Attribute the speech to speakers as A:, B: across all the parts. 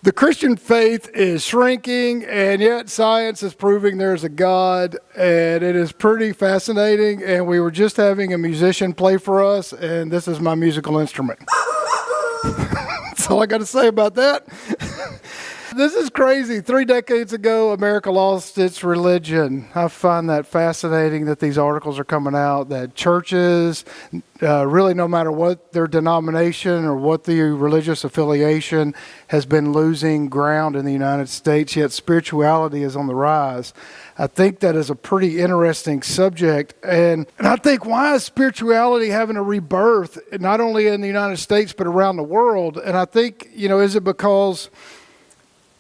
A: The Christian faith is shrinking, and yet science is proving there's a God, and it is pretty fascinating. And we were just having a musician play for us, and this is my musical instrument. That's all I got to say about that. This is crazy. 3 decades ago, America lost its religion. I find that fascinating that these articles are coming out, that churches, really no matter what their denomination or what the religious affiliation, has been losing ground in the United States, yet spirituality is on the rise. I think that is a pretty interesting subject. And I think, why is spirituality having a rebirth, not only in the United States, but around the world? And I think, is it because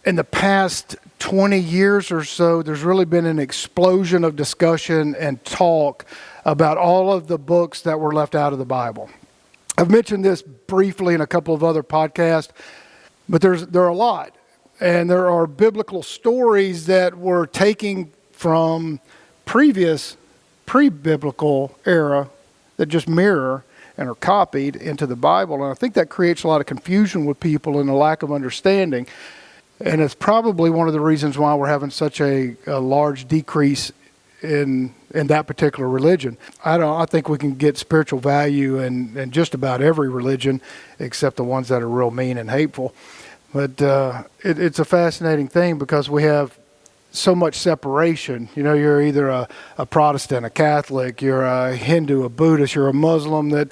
A: in the past 20 years or so, there's really been an explosion of discussion and talk about all of the books that were left out of the Bible. I've mentioned this briefly in a couple of other podcasts, but there are a lot. And there are biblical stories that were taken from previous pre-biblical era that just mirror and are copied into the Bible. And I think that creates a lot of confusion with people and a lack of understanding. And it's probably one of the reasons why we're having such a large decrease in that particular religion. I think we can get spiritual value in just about every religion, except the ones that are real mean and hateful. But it's a fascinating thing because we have so much separation. You're either a Protestant, a Catholic, you're a Hindu, a Buddhist, you're a Muslim that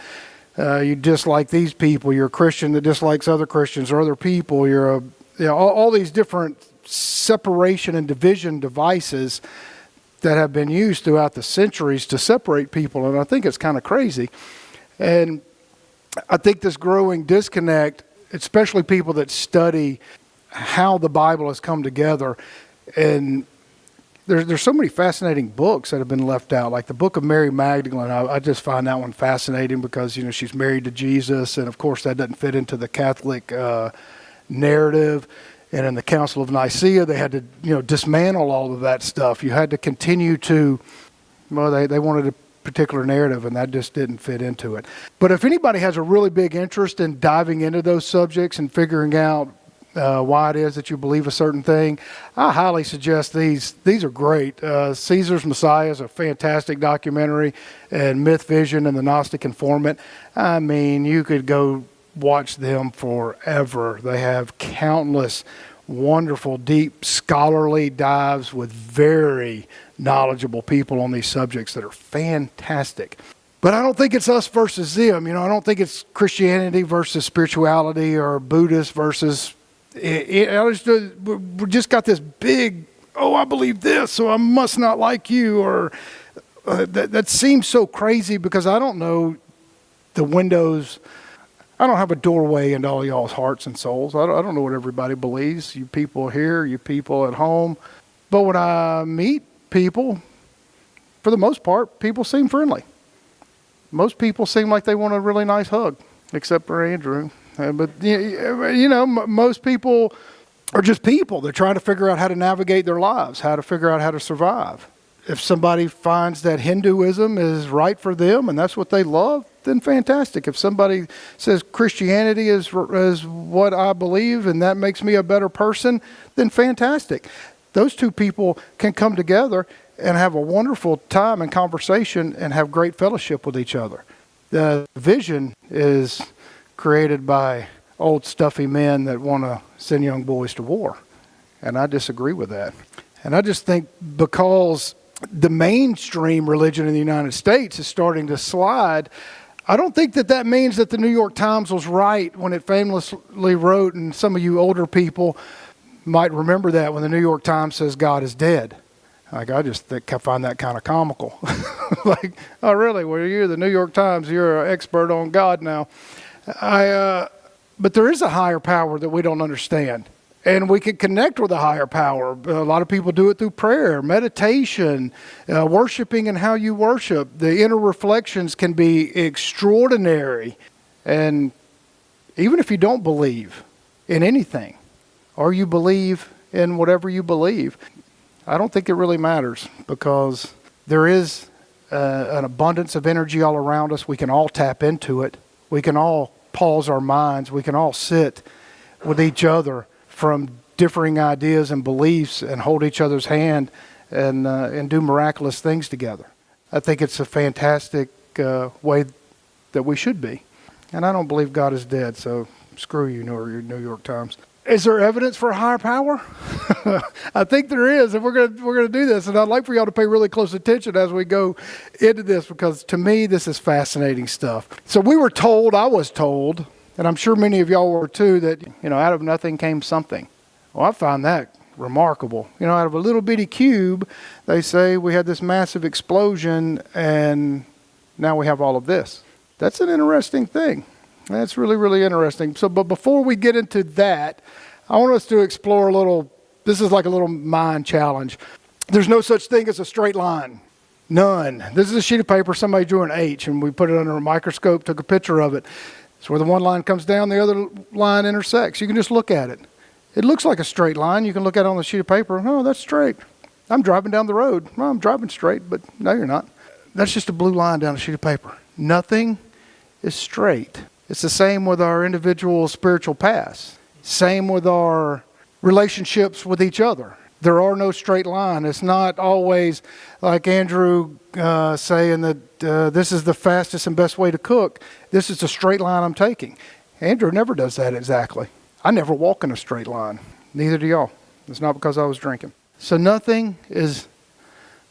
A: you dislike these people, you're a Christian that dislikes other Christians or other people, you're all these different separation and division devices that have been used throughout the centuries to separate people. And I think it's kind of crazy. And I think this growing disconnect, especially people that study how the Bible has come together, and there's so many fascinating books that have been left out, like the book of Mary Magdalene. I just find that one fascinating because, she's married to Jesus, and of course that doesn't fit into the Catholic narrative. And in the Council of Nicaea, they had to, dismantle all of that stuff. You had to continue to, they wanted a particular narrative, and that just didn't fit into it. But if anybody has a really big interest in diving into those subjects and figuring out why it is that you believe a certain thing, I highly suggest these. These are great. Caesar's Messiah is a fantastic documentary, and Myth, Vision, and the Gnostic Informant. I mean, you could go watch them forever. They have countless wonderful, deep, scholarly dives with very knowledgeable people on these subjects that are fantastic. But I don't think it's us versus them. I don't think it's Christianity versus spirituality or Buddhist versus... we just got this big, I believe this, so I must not like you. Or that seems so crazy because I don't know the windows. I don't have a doorway into all y'all's hearts and souls. I don't know what everybody believes, you people here, you people at home. But when I meet people, for the most part, people seem friendly. Most people seem like they want a really nice hug, except for Andrew. But most people are just people. They're trying to figure out how to navigate their lives, how to figure out how to survive. If somebody finds that Hinduism is right for them and that's what they love, then fantastic. If somebody says Christianity is what I believe and that makes me a better person, then fantastic. Those two people can come together and have a wonderful time and conversation and have great fellowship with each other. The vision is created by old stuffy men that want to send young boys to war. And I disagree with that. And I just think because the mainstream religion in the United States is starting to slide, I don't think that means that the New York Times was right when it famously wrote, and some of you older people might remember that, when the New York Times says God is dead. I just find that kind of comical. Like, oh really? Well, you're the New York Times, you're an expert on God now. But there is a higher power that we don't understand. And we can connect with a higher power. A lot of people do it through prayer, meditation, worshiping and how you worship. The inner reflections can be extraordinary. And even if you don't believe in anything, or you believe in whatever you believe, I don't think it really matters, because there is an abundance of energy all around us. We can all tap into it. We can all pause our minds. We can all sit with each other from differing ideas and beliefs and hold each other's hand and do miraculous things together. I think it's a fantastic way that we should be. And I don't believe God is dead, so screw you, New York Times. Is there evidence for a higher power? I think there is, and we're gonna do this. And I'd like for y'all to pay really close attention as we go into this, because to me, this is fascinating stuff. So I was told, and I'm sure many of y'all were too, that, out of nothing came something. Well, I find that remarkable. Out of a little bitty cube, they say we had this massive explosion, and now we have all of this. That's an interesting thing. That's really, really interesting. So, but before we get into that, I want us to explore this is like a little mind challenge. There's no such thing as a straight line. None. This is a sheet of paper. Somebody drew an H, and we put it under a microscope, took a picture of it. So where the one line comes down, the other line intersects. You can just look at it. It looks like a straight line. You can look at it on the sheet of paper. Oh, that's straight. I'm driving down the road. Well, I'm driving straight, but no, you're not. That's just a blue line down a sheet of paper. Nothing is straight. It's the same with our individual spiritual paths. Same with our relationships with each other. There are no straight lines. It's not always like Andrew saying that this is the fastest and best way to cook. This is the straight line I'm taking. Andrew never does that exactly. I never walk in a straight line. Neither do y'all. It's not because I was drinking. So nothing is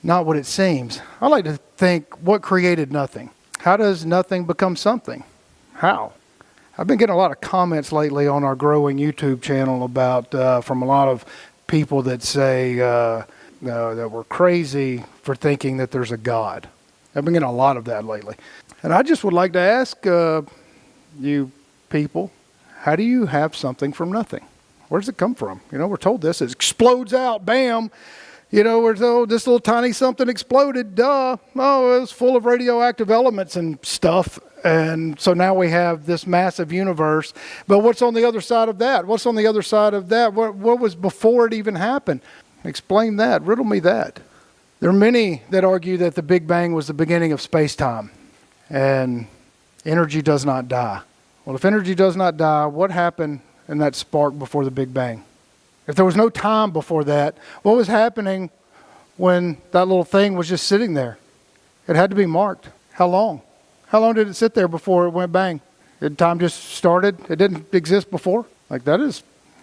A: not what it seems. I like to think, what created nothing? How does nothing become something? How? I've been getting a lot of comments lately on our growing YouTube channel about from a lot of people that say that we're crazy for thinking that there's a God. I've been getting a lot of that lately. And I just would like to ask you people, how do you have something from nothing? Where does it come from? We're told this. It explodes out, bam. We're told this little tiny something exploded, duh. Oh, it was full of radioactive elements and stuff. And so now we have this massive universe. But what's on the other side of that? What's on the other side of that? What was before it even happened? Explain that. Riddle me that. There are many that argue that the Big Bang was the beginning of space-time. And energy does not die. Well, if energy does not die, what happened in that spark before the Big Bang? If there was no time before that, what was happening when that little thing was just sitting there? It had to be marked. How long? How long did it sit there before it went bang? Did time just started? It didn't exist before? I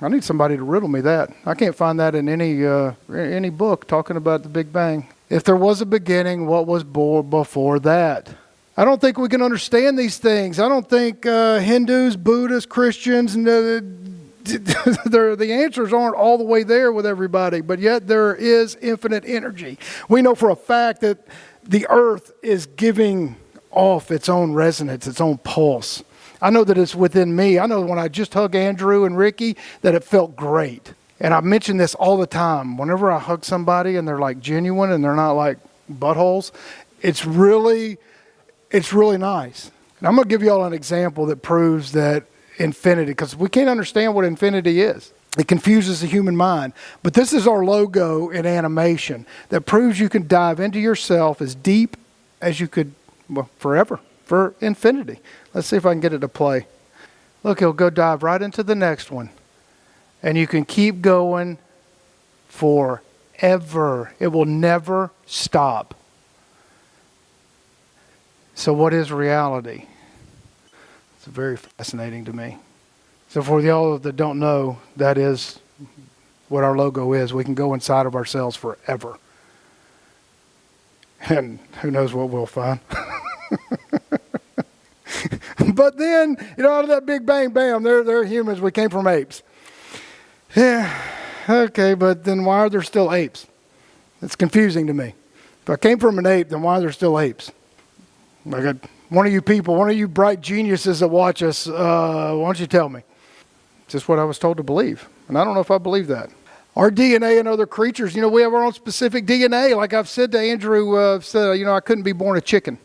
A: need somebody to riddle me that. I can't find that in any book talking about the Big Bang. If there was a beginning, what was born before that? I don't think we can understand these things. I don't think Hindus, Buddhists, Christians, the answers aren't all the way there with everybody, but yet there is infinite energy. We know for a fact that the earth is giving off its own resonance, its own pulse. I know that it's within me. I know when I just hug Andrew and Ricky that it felt great. And I mention this all the time. Whenever I hug somebody and they're like genuine and they're not like buttholes, it's really nice. And I'm going to give you all an example that proves that infinity, because we can't understand what infinity is. It confuses the human mind. But this is our logo in animation that proves you can dive into yourself as deep as you could, forever, for infinity. Let's see if I can get it to play. Look, he'll go dive right into the next one. And you can keep going forever. It will never stop. So what is reality? It's very fascinating to me. So for y'all that don't know, that is what our logo is. We can go inside of ourselves forever. And who knows what we'll find. But then, out of that big bang, bam, they're humans. We came from apes. Yeah, okay, but then why are there still apes? It's confusing to me. If I came from an ape, then why are there still apes? I got one of you people, one of you bright geniuses that watch us, why don't you tell me? It's just what I was told to believe. And I don't know if I believe that. Our DNA and other creatures, we have our own specific DNA. Like I've said to Andrew, I couldn't be born a chicken.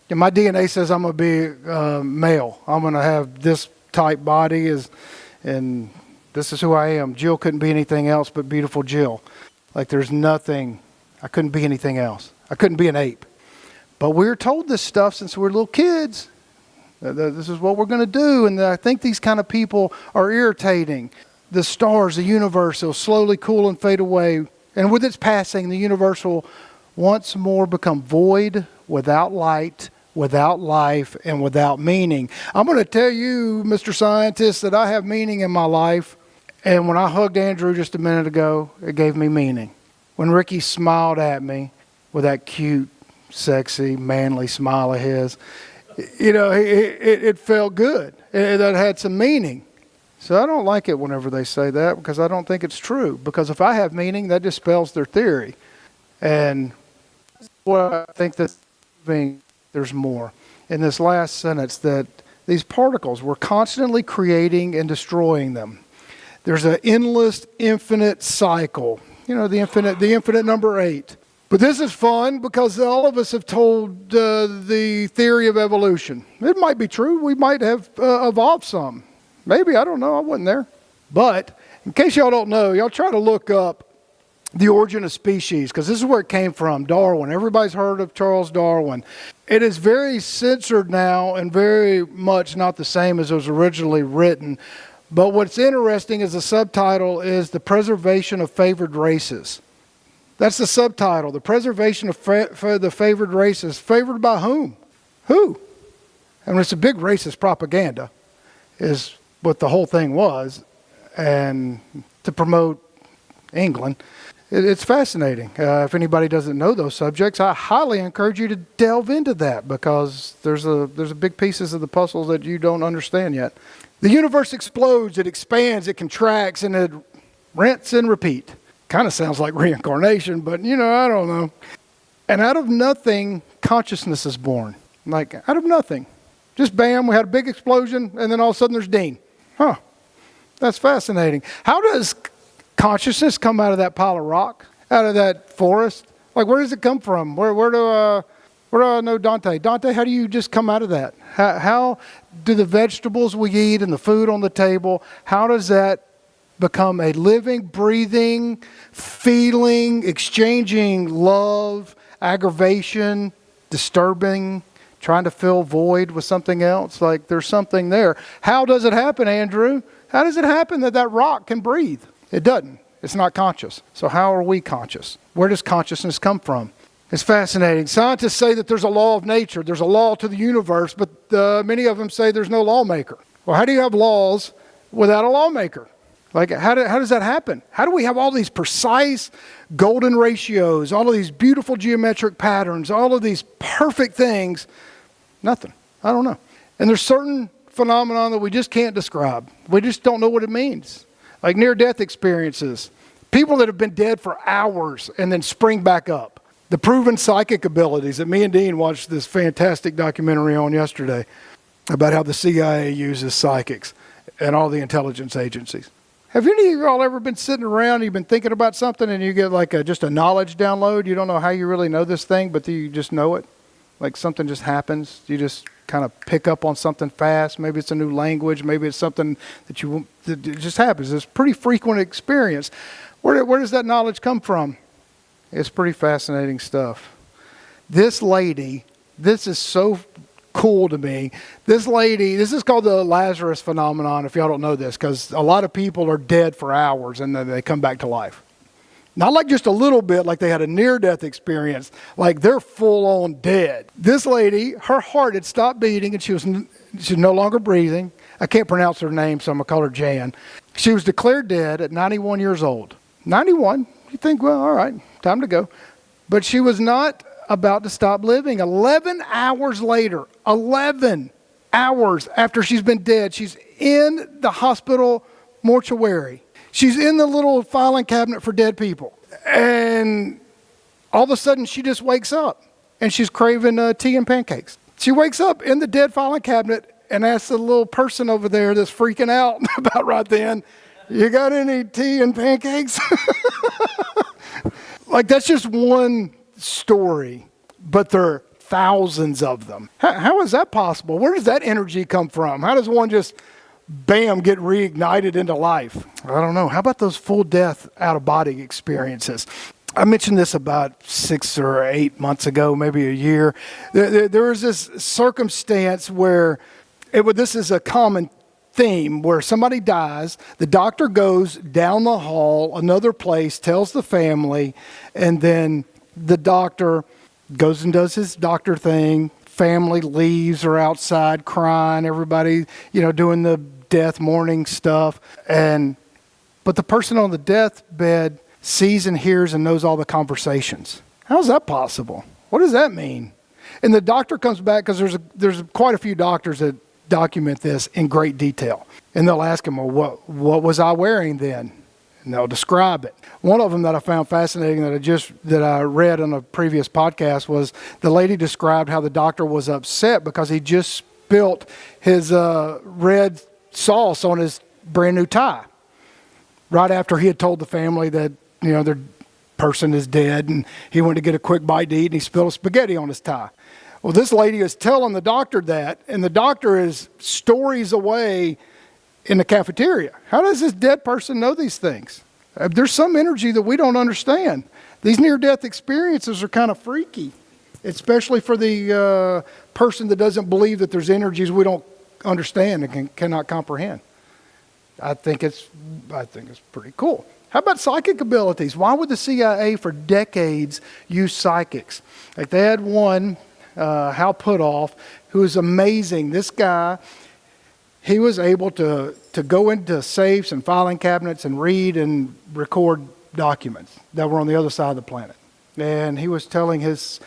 A: And my DNA says I'm going to be male. I'm going to have this type body, and this is who I am. Jill couldn't be anything else but beautiful Jill. Like there's nothing, I couldn't be anything else. I couldn't be an ape. But we were told this stuff since we were little kids. This is what we're going to do. And I think these kind of people are irritating. the stars, the universe, will slowly cool and fade away. And with its passing, the universe will once more become void, without light, without life, and without meaning. I'm going to tell you, Mr. Scientist, that I have meaning in my life. And when I hugged Andrew just a minute ago, it gave me meaning. When Ricky smiled at me with that cute, sexy, manly smile of his, it felt good. That had some meaning. So I don't like it whenever they say that, because I don't think it's true. Because if I have meaning, that dispels their theory. And what I think that there's more. In this last sentence, that these particles, we're constantly creating and destroying them. There's an endless, infinite cycle. The infinite number 8. But this is fun because all of us have told the theory of evolution. It might be true. We might have evolved some. Maybe, I don't know. I wasn't there. But in case y'all don't know, y'all try to look up the origin of species, because this is where it came from, Darwin. Everybody's heard of Charles Darwin. It is very censored now and very much not the same as it was originally written. But what's interesting is the subtitle is The Preservation of Favored Races. That's the subtitle, The Preservation of the Favored Races. Favored by whom? Who? I mean, it's a big racist propaganda, is what the whole thing was, and to promote England. It's fascinating. If anybody doesn't know those subjects, I highly encourage you to delve into that, because there's a big pieces of the puzzle that you don't understand yet. The universe explodes, it expands, it contracts, and it rinse and repeat. Kind of sounds like reincarnation, but I don't know. And out of nothing, consciousness is born. Like, out of nothing. Just bam, we had a big explosion, and then all of a sudden there's Dean. Huh. That's fascinating. How does consciousness come out of that pile of rock? Out of that forest? Like, where does it come from? Where do I know Dante? Dante, how do you just come out of that? How do the vegetables we eat and the food on the table, how does that become a living, breathing, feeling, exchanging love, aggravation, disturbing, trying to fill void with something else? Like, there's something there. How does it happen, Andrew? How does it happen that rock can breathe? It doesn't. It's not conscious. So how are we conscious? Where does consciousness come from? It's fascinating. Scientists say that there's a law of nature. There's a law to the universe, but many of them say there's no lawmaker. Well, how do you have laws without a lawmaker? Like, how does that happen? How do we have all these precise golden ratios, all of these beautiful geometric patterns, all of these perfect things? Nothing. I don't know. And there's certain phenomena that we just can't describe. We just don't know what it means. Like near-death experiences. People that have been dead for hours and then spring back up. The proven psychic abilities that me and Dean watched this fantastic documentary on yesterday about how the CIA uses psychics and all the intelligence agencies. Have any of y'all ever been sitting around, you've been thinking about something, and you get like just a knowledge download? You don't know how you really know this thing, but you just know it. Like something just happens. You just kind of pick up on something fast. Maybe it's a new language. Maybe it's something that it just happens. It's a pretty frequent experience. Where does that knowledge come from? It's pretty fascinating stuff. This lady, this is so cool to me. This lady, this is called the Lazarus phenomenon, if y'all don't know this, because a lot of people are dead for hours and then they come back to life. Not like just a little bit, like they had a near-death experience, like they're full-on dead. This lady, her heart had stopped beating and she's no longer breathing. I can't pronounce her name, so I'm going to call her Jan. She was declared dead at 91 years old. 91, you think, well, all right, time to go. But she was not about to stop living. 11 hours later, 11 hours after she's been dead, she's in the hospital mortuary. She's in the little filing cabinet for dead people. And all of a sudden, she just wakes up. And she's craving tea and pancakes. She wakes up in the dead filing cabinet and asks the little person over there that's freaking out about right then, you got any tea and pancakes? Like, that's just one story, but there are thousands of them. How is that possible? Where does that energy come from? How does one just, bam, get reignited into life? I don't know. How about those full death, out-of-body experiences? I mentioned this about 6 or 8 months ago, maybe a year. There was this circumstance where this is a common theme where somebody dies, the doctor goes down the hall, another place, tells the family, and then the doctor goes and does his doctor thing. Family leaves or outside crying, everybody, doing the death mourning stuff. But the person on the deathbed sees and hears and knows all the conversations. How's that possible? What does that mean? And the doctor comes back, because there's quite a few doctors that document this in great detail. And they'll ask him, well, what was I wearing then? And they'll describe it. One of them that I found fascinating that I read on a previous podcast was the lady described how the doctor was upset because he just spilt his red sauce on his brand new tie right after he had told the family that their person is dead, and he went to get a quick bite to eat, and he spilled spaghetti on his tie. Well, this lady is telling the doctor that, and the doctor is stories away in the cafeteria. How does this dead person know these things? There's some energy that we don't understand. These near-death experiences are kind of freaky, especially for the person that doesn't believe that there's energies we don't understand and cannot comprehend. I think it's pretty cool. How about psychic abilities? Why would the CIA for decades use psychics? Like they had one, Hal Puthoff, who was amazing. This guy, he was able to go into safes and filing cabinets and read and record documents that were on the other side of the planet. And he was telling his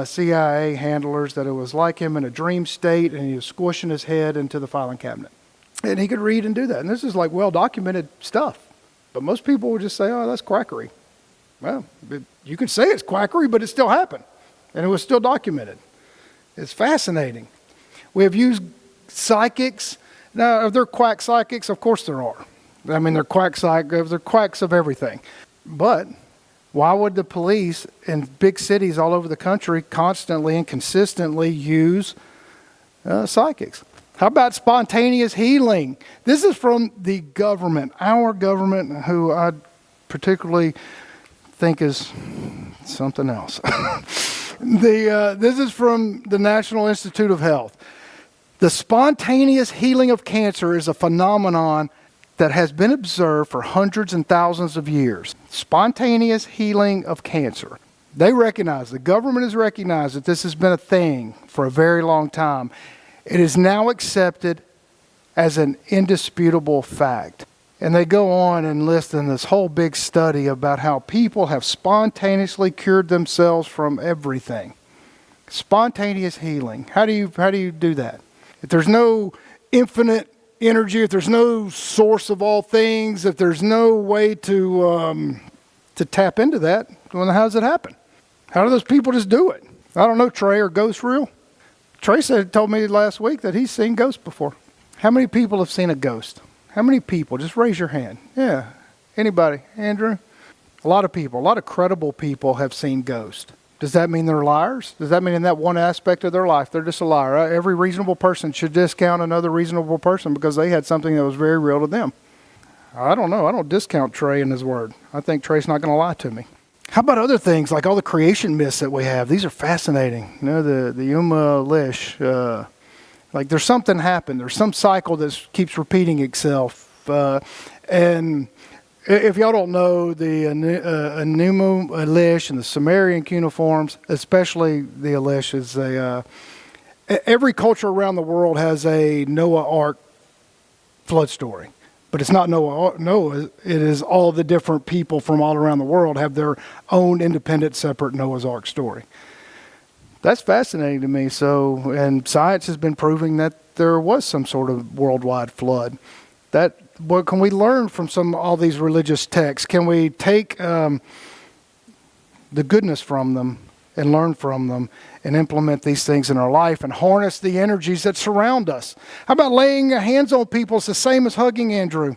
A: CIA handlers that it was like him in a dream state, and he was squishing his head into the filing cabinet. And he could read and do that. And this is like well-documented stuff. But most people would just say, oh, that's quackery. Well, you could say it's quackery, but it still happened. And it was still documented. It's fascinating. We have used psychics. Now, are there quack psychics? Of course there are. I mean, they're quacks of everything. But why would the police in big cities all over the country constantly and consistently use psychics? How about spontaneous healing? This is from the government, our government, who I particularly think is something else. This is from the National Institute of Health. The spontaneous healing of cancer is a phenomenon that has been observed for hundreds and thousands of years. Spontaneous healing of cancer. The government has recognized that this has been a thing for a very long time. It is now accepted as an indisputable fact. And they go on and list in this whole big study about how people have spontaneously cured themselves from everything. Spontaneous healing. How do you do that? If there's no infinite energy, if there's no source of all things, if there's no way to tap into that, well, how does it happen? How do those people just do it? I don't know, Trey, are ghosts real? Trey told me last week that he's seen ghosts before. How many people have seen a ghost? How many people? Just raise your hand. Yeah. Anybody? Andrew? A lot of people, a lot of credible people have seen ghosts. Does that mean they're liars? Does that mean in that one aspect of their life, they're just a liar? Every reasonable person should discount another reasonable person because they had something that was very real to them. I don't know. I don't discount Trey and his word. I think Trey's not going to lie to me. How about other things like all the creation myths that we have? These are fascinating. The Yuma Lish. Like there's something happened. There's some cycle that keeps repeating itself. And if y'all don't know, the Enuma Elish and the Sumerian cuneiforms, especially the Elish, is every culture around the world has a Noah Ark flood story. But it's not Noah. It is all the different people from all around the world have their own independent, separate Noah's Ark story. That's fascinating to me. So, and science has been proving that there was some sort of worldwide flood. What can we learn from all these religious texts? Can we take the goodness from them and learn from them and implement these things in our life and harness the energies that surround us? How about laying hands on people? It's the same as hugging, Andrew.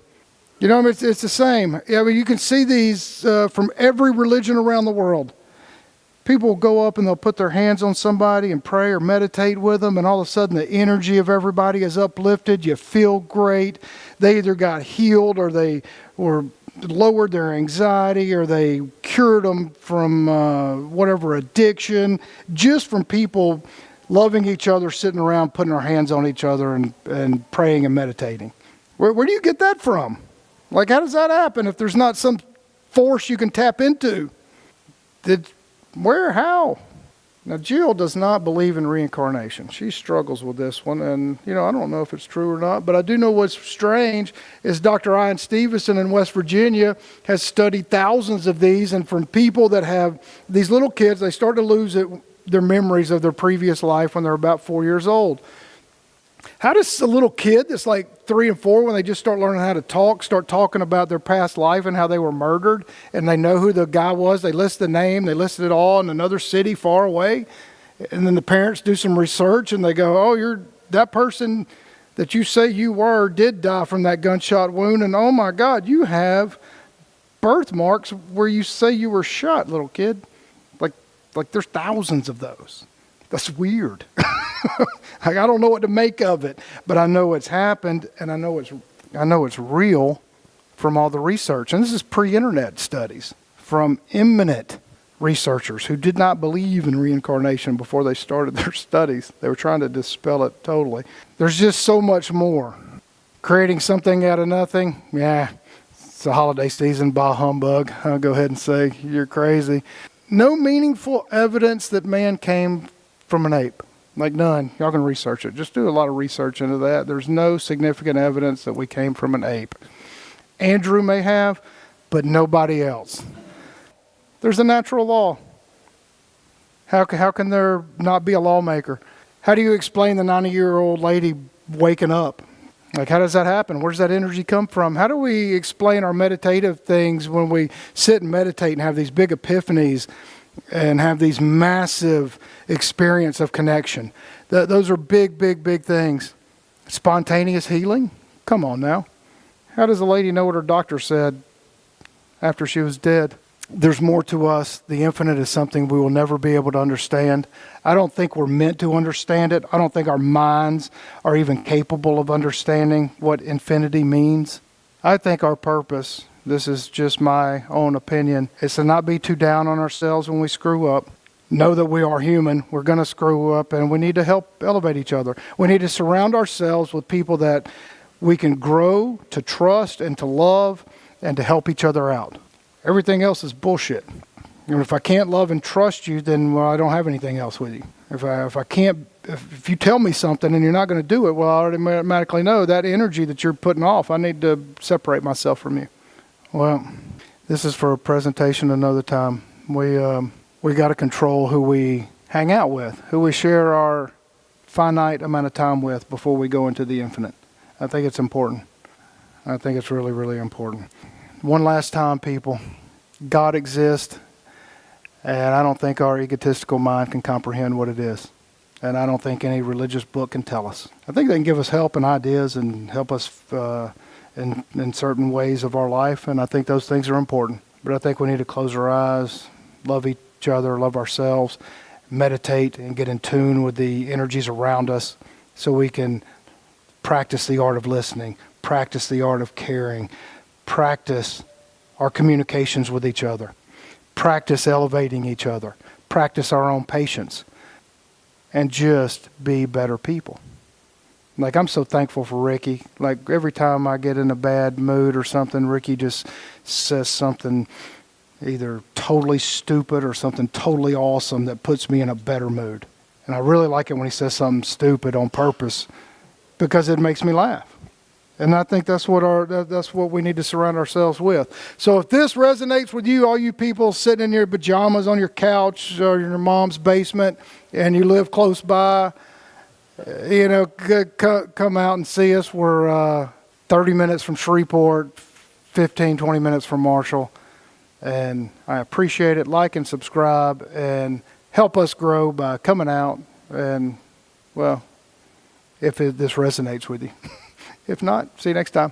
A: You know, it's the same. I mean, you can see these from every religion around the world. People will go up and they'll put their hands on somebody and pray or meditate with them, and all of a sudden the energy of everybody is uplifted. You feel great. They either got healed or they were lowered their anxiety or they cured them from whatever addiction, just from people loving each other, sitting around, putting their hands on each other and praying and meditating. Where do you get that from? Like, how does that happen if there's not some force you can tap into? Where, how? Now, Jill does not believe in reincarnation. She struggles with this one, and, I don't know if it's true or not, but I do know what's strange is Dr. Ian Stevenson in West Virginia has studied thousands of these, and from people that have these little kids, they start to lose their memories of their previous life when they're about 4 years old. How does a little kid that's like 3 and 4, when they just start learning how to talk, start talking about their past life and how they were murdered, and they know who the guy was, they list the name, they listed it all in another city far away, and then the parents do some research and they go, oh, that person that you say you were did die from that gunshot wound, and oh my God, you have birthmarks where you say you were shot, little kid. Like there's thousands of those. That's weird. I don't know what to make of it, but I know it's happened, and I know it's real from all the research. And this is pre-internet studies from eminent researchers who did not believe in reincarnation before they started their studies. They were trying to dispel it totally. There's just so much more. Creating something out of nothing, it's the holiday season, bah humbug. I'll go ahead and say you're crazy. No meaningful evidence that man came from an ape. Like none. Y'all can research it. Just do a lot of research into that. There's no significant evidence that we came from an ape. Andrew may have, but nobody else. There's a natural law. How can there not be a lawmaker? How do you explain the 90-year-old lady waking up? Like, how does that happen? Where does that energy come from? How do we explain our meditative things when we sit and meditate and have these big epiphanies and have these massive experience of connection? Those are big, big, big things. Spontaneous healing? Come on now. How does a lady know what her doctor said after she was dead? There's more to us. The infinite is something we will never be able to understand. I don't think we're meant to understand it. I don't think our minds are even capable of understanding what infinity means. I think our purpose, this is just my own opinion, is to not be too down on ourselves when we screw up. Know that we are human. We're going to screw up, and we need to help elevate each other. We need to surround ourselves with people that we can grow to trust and to love and to help each other out. Everything else is bullshit. And if I can't love and trust you, then I don't have anything else with you. If you tell me something and you're not going to do it, I already automatically know that energy that you're putting off. I need to separate myself from you. Well, this is for a presentation another time. We got to control who we hang out with, who we share our finite amount of time with before we go into the infinite. I think it's important. I think it's really, really important. One last time, people. God exists, and I don't think our egotistical mind can comprehend what it is. And I don't think any religious book can tell us. I think they can give us help and ideas and help us in certain ways of our life, and I think those things are important. But I think we need to close our eyes, love each other, love ourselves, meditate, and get in tune with the energies around us so we can practice the art of listening, practice the art of caring, practice our communications with each other, practice elevating each other, practice our own patience, and just be better people. Like, I'm so thankful for Ricky. Like, every time I get in a bad mood or something, Ricky just says something either totally stupid or something totally awesome that puts me in a better mood. And I really like it when he says something stupid on purpose because it makes me laugh. And I think that's what we need to surround ourselves with. So if this resonates with you, all you people sitting in your pajamas on your couch or in your mom's basement, and you live close by, come out and see us. We're 30 minutes from Shreveport, 15, 20 minutes from Marshall. And I appreciate it. Like and subscribe and help us grow by coming out. And, well, if this resonates with you. If not, see you next time.